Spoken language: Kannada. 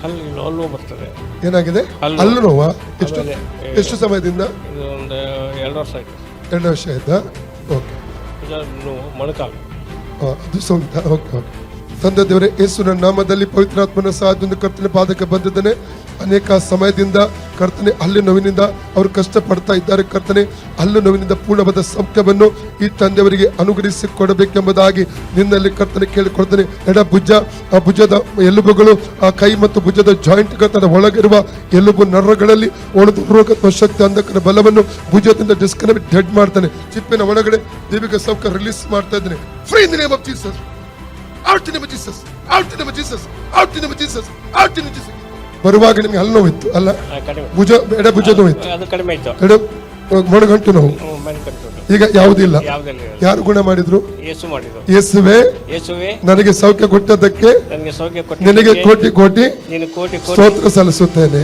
ಹಲ್ಲು ಬರ್ತದೆ. ಏನಾಗಿದೆ? ಹಲ್ಲು ನೋವಾ? ಎಷ್ಟು ಸಮಯದಿಂದ? ಇದು ಒಂದು 2 ವರ್ಷ ಆಯ್ತು. 2 ವರ್ಷ ಆಯ್ತಾ? ಓಕೆ. ಮೊಣಕಾಲು ಅದು ಸೌಂಟ. Okay okay. ತಂದೆ ದೇವರೇ, ಯೇಸುವಿನ ನಾಮದಲ್ಲಿ ಪವಿತ್ರಾತ್ಮನ ಸಹಾಯದಿಂದ ಕರ್ತನೆ ಪಾದಕ್ಕೆ ಬಂದಿದ್ದೇನೆ. ಅನೇಕ ಸಮಯದಿಂದ ಕರ್ತನೆ ಹಲ್ಲು ನೋವಿನಿಂದ ಅವರು ಕಷ್ಟ ಪಡ್ತಾ ಇದ್ದಾರೆ. ಕರ್ತನೆ ಹಲ್ಲು ನೋವಿನಿಂದ ಪೂರ್ಣವಾದ ಸೌಖ್ಯವನ್ನು ಈ ತಂದೆಯವರಿಗೆ ಅನುಗ್ರಹಿಸಿ ಕೊಡಬೇಕೆಂಬುದಾಗಿ ನಿನ್ನಲ್ಲಿ ಕರ್ತನೆ ಕೇಳಿಕೊಳ್ತೇನೆ. ಎಡಭುಜ, ಆ ಭುಜದ ಎಲುಬುಗಳು, ಆ ಕೈ ಮತ್ತು ಭುಜದ ಜಾಯಿಂಟ್ ತನ್ನ ಒಳಗಿರುವ ಎಲುಬು ನರಗಳಲ್ಲಿ ಒಳದು ರೋಗ ಶಕ್ತಿ ಅಂಧಕರ ಬಲವನ್ನು ಭುಜದಿಂದ ಡಿಸ್ಕನೆಕ್ಟ್ ಡೆಡ್ ಮಾಡ್ತಾನೆ. ಚಿಪ್ಪಿನ ಒಳಗಡೆ ದೈವಿಕ ಸೌಖ್ಯ ರಿಲೀಸ್ ಮಾಡ್ತಾ ಇದ್ದೇನೆ. Free in the name of Jesus. Out in the name of Jesus. Out in the name of Jesus. Out in the name of Jesus. Out in the name of Jesus. ಬರುವಾಗ ನಿಮಗೆ ಹಲ್ಲು ನೋವಿತ್ತು ಅಲ್ಲ? ಭುಜ, ಎಡಭುಜ ನೋವಿತ್ತು, ಎಡ ಮೊಣಗಂಟು ನೋವು. ಈಗ ಯಾವುದಿಲ್ಲ. ಯಾರು ಗುಣ ಮಾಡಿದ್ರು? ಯೇಸುವೇ ನನಗೆ ಸೌಖ್ಯ ಕೊಟ್ಟದ್ದಕ್ಕೆ ನಿನಗೆ ಕೋಟಿ ಕೋಟಿ ಸ್ತೋತ್ರ ಸಲ್ಲಿಸುತ್ತೇನೆ.